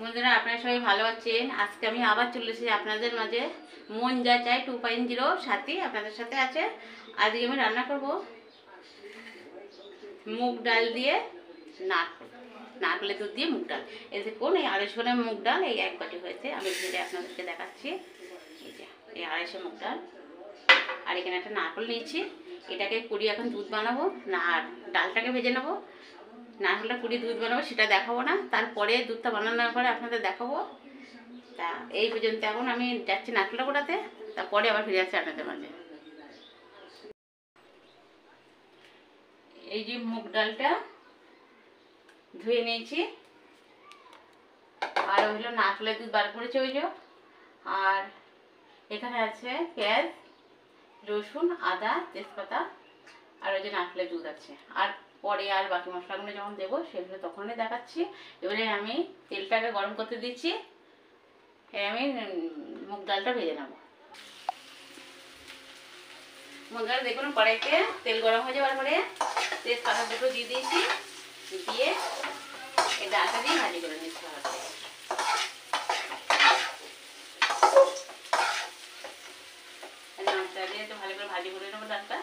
বন্ধুরা, আপনারা সবাই ভালো আছেন। আজকে আমি আবার চলে এসেছি আপনাদের মাঝে। মন যা চাই 2.0 সাথী আপনাদের সাথে আছে। আজকে আমি রান্না করব মুগ ডাল দিয়ে নারকেলের দুধ দিয়ে মুগ ডাল। এই দেখুন, এই 250 গ্রাম মুগ ডাল এই এক বাটি হয়েছে। আমি ভেজে আপনাদেরকে দেখাচ্ছি। এই যে এই 250 মুগ ডাল, আর এখানে একটা নারকেল নিয়েছি। এটাকে কুড়িয়ে এখন দুধ বানাবো না, আর ডালটাকে ভেজে নেবো। নারকেলটা কুড়িয়ে দুধ বানাবো, সেটা দেখাবো না, তারপরে দুধটা বানানোর পরে আপনাদের দেখাবো। তা এই পর্যন্ত এখন আমি যাচ্ছি নারকেলটা কোটাতে, তারপরে আবার ফিরে যাচ্ছি আপনাদের মাঝে। এই যে মুগ ডালটা ধুয়ে নিয়েছি, আর হইলো নারকেলের দুধ বার করেছি ওই যে, আর এখানে আছে পেঁয়াজ, রসুন, আদা, তেজপাতা, আর ওই যে নারকেলের দুধ আছে। আর পরে আর বাকি মশলাগুলো যখন দেবো সেগুলো তখনই দেখাচ্ছি। এবারে আমি তেলটাকে গরম করতে দিচ্ছি। আমি মুগ ডালটা ভেজে নেবো। মুগ ডাল দেখুন, কড়াইতে তেল গরম হয়ে যাওয়ার পরে তেজপাতা দুটো দিয়ে দিয়েছি, দিয়ে এই ডালটা দিয়ে ভাজি করে নিচ্ছি। ডালটা দিয়ে একটু ভালো করে ভাজি করে নেবো ডালটা।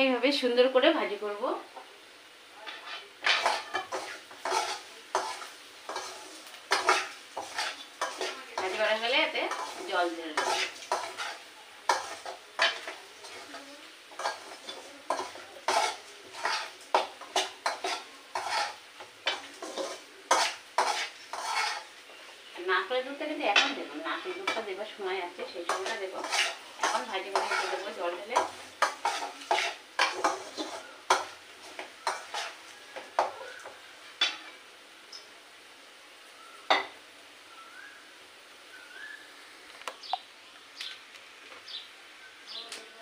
এইভাবে সুন্দর করে ভাজি করব। ভাজি করা গেলে এতে জল দিয়ে দেবো। নারকেলের দুধটা কিন্তু এখন দেবো, নারকেলের দুধটা দেবার সময় আছে, সেই সময়টা দেবো। এখন ভাজি করে দেবো জল ঢেলে।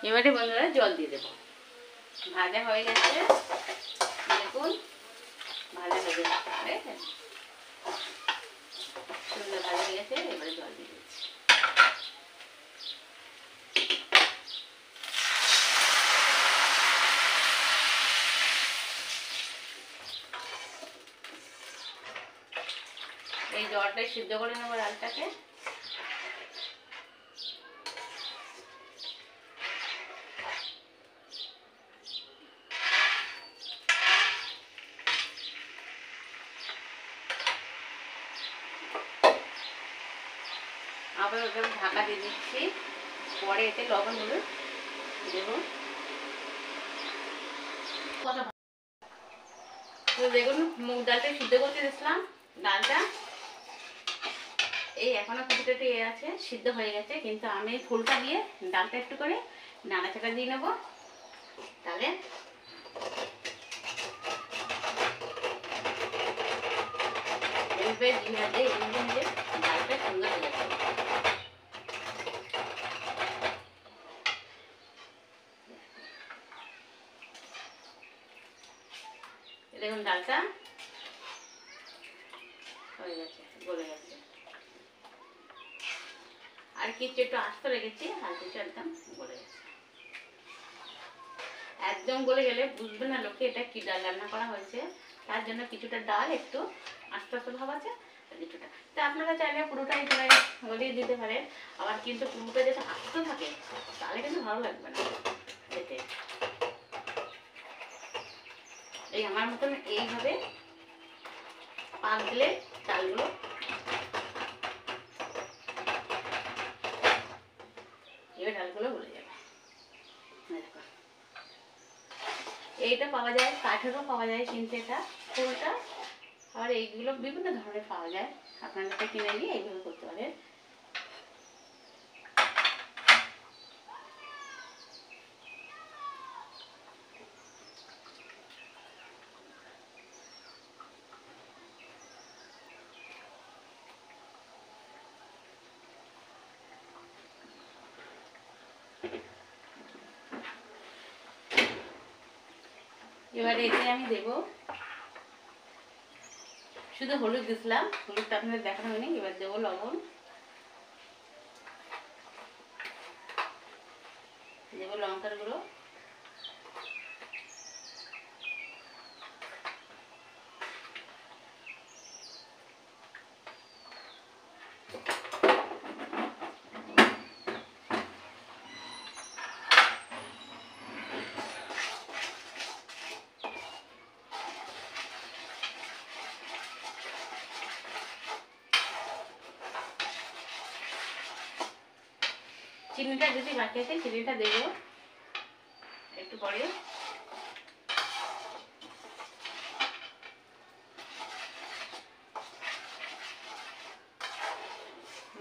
এবারে বন্ধুরা জল দিয়ে দেবো। ভাজা হয়ে গেছে, দেখুন ভাজা হয়ে গেছে, সুন্দর ভাজা হয়ে গেছে। এবারে জল দিয়ে দিচ্ছি। এই জলটাই সিদ্ধ করে নেবো ডালটাকে। আবার ওটা ঢাকা দিয়ে দিচ্ছি, পরে এতে লবণ হলুদ দেবো। দেখুন, মুগ ডালটা সিদ্ধ করতে দিয়েছিলাম, ডালটা এই এখনো কিছুটা আছে, সিদ্ধ হয়ে গেছে, কিন্তু আমি ফুলটা দিয়ে ডালটা একটু করে নাড়াচাড়া দিয়ে নেবো। তাহলে ডালটা সুন্দর হয়ে যাবে। দেখুন ডালটা হয়ে গেছে, গলে গেছে। আর কিছু একটু আস্ত রেখেছি, আর কিছু একদম গলে গেছে। একদম গলে গেলে বুঝবে না লোকে এটা কি ডাল রান্না করা হয়েছে। তার জন্য কিছুটা ডাল একটু আস্তে আস্তে ভাব আছে, কিছুটা তা আপনারা চাইলে পুরোটাই গলিয়ে দিতে পারেন। আবার কিন্তু পুরোটা যেটা আস্ত থাকে তাহলে কিন্তু ভালো লাগবে না খেতে। এই আমার মতন এইভাবে পাক দিলে ডালগুলো এবার ডালগুলো গলে যাবে। এইটা পাওয়া যায়, কাঠেরও পাওয়া যায়, কিন্তু এটা পুরোটা। আর এইগুলো বিভিন্ন ধরনের পাওয়া যায়, আপনারা কিনে নিয়ে এইভাবে করতে পারেন। এবারে এতে আমি দেবো শুধু হলুদ দিছিলাম, হলুদটা আপনাদের দেখানো হয়নি। এবার দেবো লবণ, দেবো লঙ্কার গুঁড়ো, চিনিটা যদি বাকি আছে চিনিটা দেবো একটু পরে।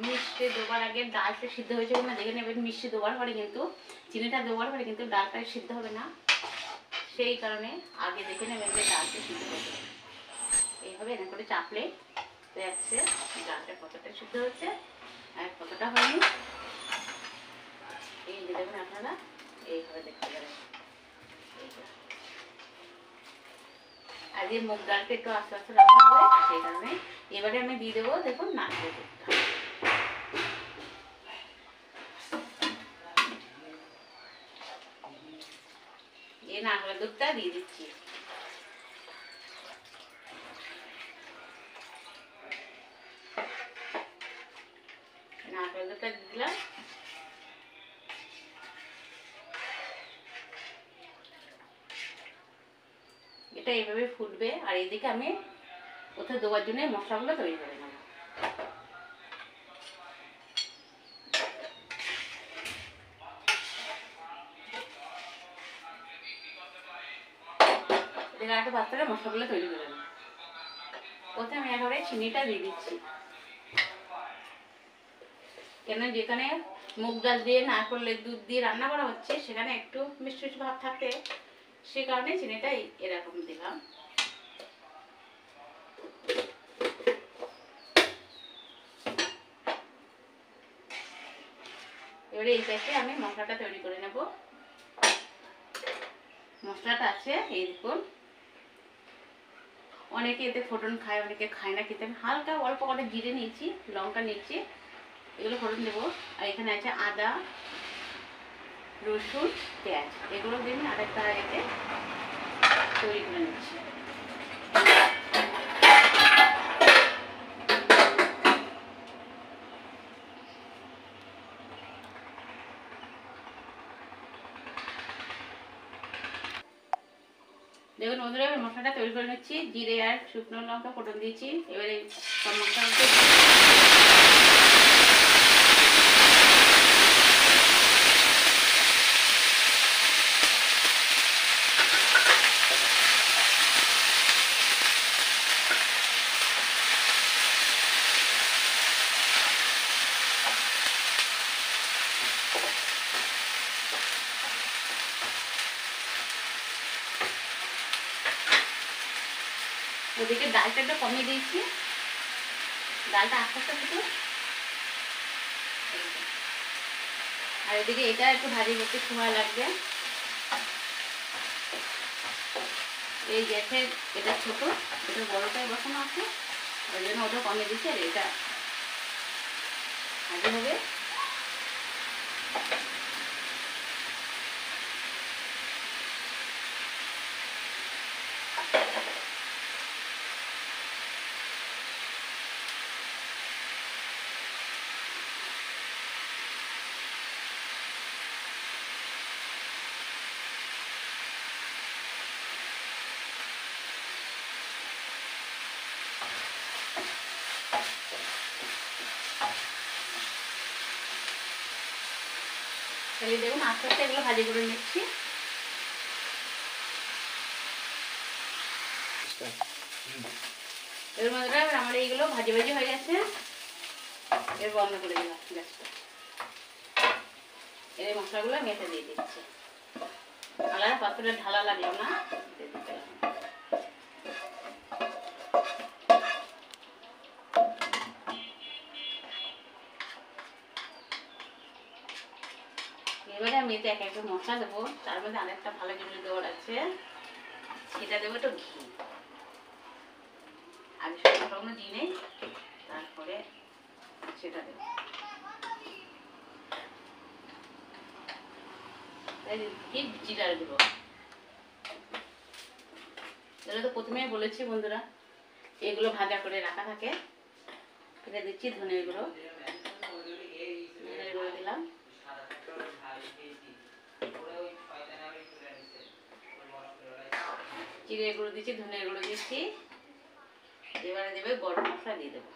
মিষ্টি দেওয়ার আগে ডালটা সিদ্ধ হয়েছে কিনা দেখে নেবেন। মিষ্টি দেওয়ার পরে কিন্তু চিনিটা দেওয়ার পরে কিন্তু ডালটা সিদ্ধ হবে না, সেই কারণে আগে দেখে নেবেন যে ডালটা সিদ্ধ হয়েছে। এইভাবে এরকম করে চাপলে যাচ্ছে ডালটা কতটা সিদ্ধ হচ্ছে আর কতটা হয়নি, এই যে দেখুন আপনারা এইভাবে দেখতে পারেন। আর যে মুগ ডালটা একটু আস্তে আস্তে রাখা হবে, সেই কারণে এবারে আমি দিয়ে দেবো দেখুন নারকেল দুধটা। এই নারকেল দুধটা দিয়ে দিচ্ছি। নারকেল দুধটা দিয়ে দিলাম। এটা এইভাবে ফুটবে আর এইদিকে আমি ওতে দেওয়ার জন্য মশলাগুলো তৈরি করে নেব। এদিকে একটা পাত্রে মশলাগুলো তৈরি করে নেব। ওতে আমি একেবারে চিনিটা দিয়ে দিচ্ছি, কেন যেখানে মুগ ডাল দিয়ে নারকেলের দুধ দিয়ে রান্না করা হচ্ছে সেখানে একটু মিষ্টি মিষ্টি ভাব থাকতে, সে কারণে চিনিটা এরকম দিলাম। এবারে এই প্যাকে আমি মশলাটা তৈরি করে নেব। মশলাটা আছে এই দেখুন, অনেকে এতে ফোড়ন খায় অনেকে খায় না, খেতে আমি হালকা অল্প করে জিরে নিয়েছি, লঙ্কা নিয়েছি, এগুলো ফোড়ন দেবো। আর এখানে আছে আদা, রসুন, পেঁয়াজ, এগুলো দিয়ে আমি আরেকটা এতে তৈরি করে নিচ্ছি। দেখুন বন্ধুরা আমি মশলাটা তৈরি করে নিচ্ছি। জিরে আর শুকনো লঙ্কা ফোড়ন দিয়েছি। এবারে সব মশলাগুলো ওদিকে ডালটা একটু কমিয়ে দিয়েছি, ডালটা আস্তে আস্তে ফুটুক। আর এদিকে এটা একটু ভাজি করতে সময় লাগবে। এই গ্যাসের এটা ছোটো, এটা বড়টাই বসানো আছে, ওই জন্য ওটা কমিয়ে দিচ্ছি। আর এটা ভাজি হবে। তাহলে দেখুন আস্তে আস্তে এগুলো ভাজি করে নিচ্ছি। এর মধ্যে আমার এইগুলো ভাজি ভাজি হয়ে গেছে। এর বন্ধ করে দিলাম গ্যাসটা। এই মশলাগুলো আমি এতে দিয়ে দিচ্ছি, আলাদা পাত্রে ঢালা লাগলো না। এবারে আমি এতে এক একটা মশলা দেবো। তার মধ্যে আরেকটা ভালো জিনিস দেওয়ার আছে, সেটা দেবো একটু ঘি। আগে সব মশলাগুলো দিয়ে নেই, তারপরে সেটা দেবো। জিরার গুঁড়ো, এগুলো তো প্রথমেই বলেছি বন্ধুরা, এগুলো ভাজা করে রাখা থাকে। এটা দিচ্ছি ধনের গুঁড়ো, ধনের গুঁড়ো দিলাম। জিরে গুঁড়ো দিচ্ছি, ধনের গুঁড়ো দিচ্ছি। এবারে দেবে গরম মশলা দিয়ে দেবো।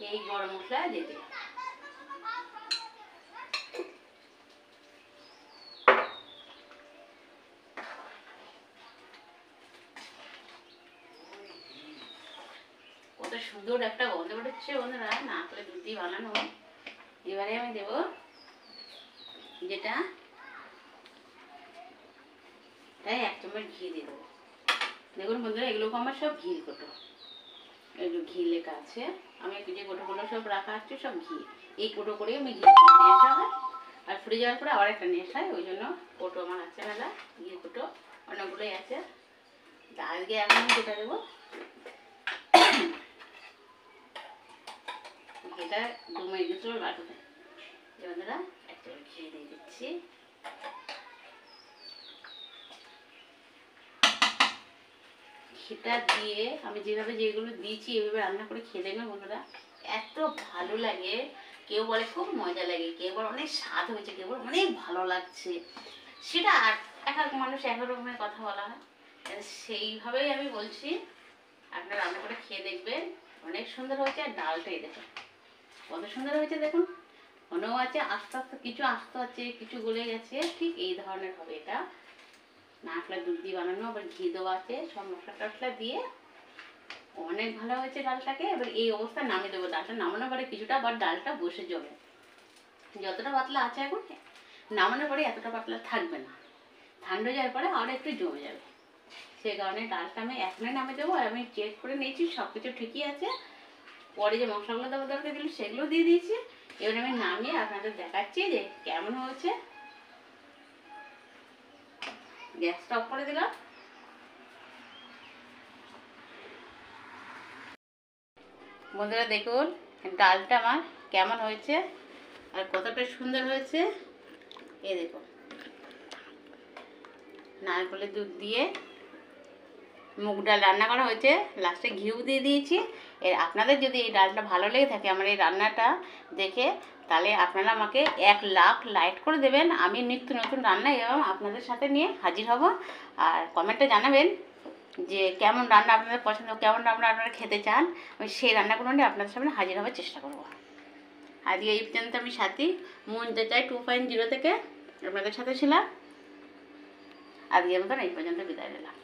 এই গরম মশলা দিয়ে দিলাম। কত সুন্দর একটা গন্ধ বেরোচ্ছে বন্ধুরা, নারকেলে দুধ দিয়ে বানানো। এবারে আমি দেব যেটা, তাই 1 চামচ ঘি দিয়ে দেবো। দেখুন বন্ধুরা, এগুলোকে আমার সব ঘির কোটো, এগুলো ঘি লেখা আছে। আমি যে কোটোগুলো সব রাখা আছে সব ঘি। এই কোটো করে আমি ঘি নিয়ে আসা হয়, আর ফুটে যাওয়ার পরে আবার একটা নিয়ে আসা হয়। ওই জন্য কোটো আমার আছে মেলা, ঘির কোটো অনেকগুলোই আছে। আজকে এখন আমি যেটা দেবো, ঘিটা 2 মিনিট ধরে বাটবে। বন্ধুরা একটা ঘি দিয়ে দিচ্ছি। ঘিটা দিয়ে আমি যেভাবে যেগুলো দিয়েছি এভাবে রান্না করে খেয়ে দেখবেন বন্ধুরা, এত ভালো লাগে। কেউ বলে খুব মজা লাগে, কেউ বলে অনেক স্বাদ হয়েছে, কেউ বলে অনেক ভালো লাগছে। সেটা এক এক মানুষ এক এক রকমের কথা বলা হয়, সেইভাবেই আমি বলছি। আপনারা রান্না করে খেয়ে দেখবেন, অনেক সুন্দর হয়েছে। আর ডালটাই দেখুন কত সুন্দর হয়েছে, দেখুন মনেও আছে আস্তে আস্তে কিছু আস্তে আছে, কিছু গলে গেছে, ঠিক এই ধরনের হবে এটা। নারকেলের দুধ দিয়ে বানানো, আবার ঘি দেওয়া আছে, সব মশলা টশলা দিয়ে অনেক ভালো হয়েছে ডালটাকে। এবার এই অবস্থায় নামিয়ে দেবো। ডালটা নামানোর পরে কিছুটা আবার ডালটা বসে যাবে, যতটা পাতলা আছে এখন নামানোর পরে এতটা পাতলা থাকবে না, ঠান্ডা যাওয়ার পরে আরও একটু জমে যাবে। সেই কারণে ডালটা আমি এখনই নামিয়ে দেবো। আর আমি চেক করে নিয়েছি সব কিছু ঠিকই আছে। পরে যে মশলাগুলো দেওয়া দরকার দিল সেগুলো দিয়ে দিয়েছি। এবার আমি নামিয়ে আপনাদের দেখাচ্ছি যে কেমন হয়েছে। গ্যাসটা অফ করে দিলাম। বন্ধুরা দেখুন ডালটা আমার কেমন হয়েছে আর কতটা সুন্দর হয়েছে। এই দেখুন নারকেলের দুধ দিয়ে মুগ ডাল রান্না করা হয়েছে, লাস্টে ঘিউ দিয়ে দিয়েছি। আপনাদের যদি এই ডালটা ভালো লেগে থাকে আমার এই রান্নাটা দেখে, তাহলে আপনারা আমাকে 1 লাখ লাইক করে দেবেন। আমি নিত্য নতুন রান্না এবং আপনাদের সাথে নিয়ে হাজির হব। আর কমেন্টে জানাবেন যে কেমন রান্না আপনাদের পছন্দ, কেমন রান্না আপনারা খেতে চান। আমি সেই রান্নাগুলো নিয়ে আপনাদের সামনে হাজির হওয়ার চেষ্টা করব। আজকে এই পর্যন্ত আমি সাথী মনতে চাই 2.0 থেকে আপনাদের সাথে ছিলাম। আজকের মতন এই পর্যন্ত বিদায় নিলাম।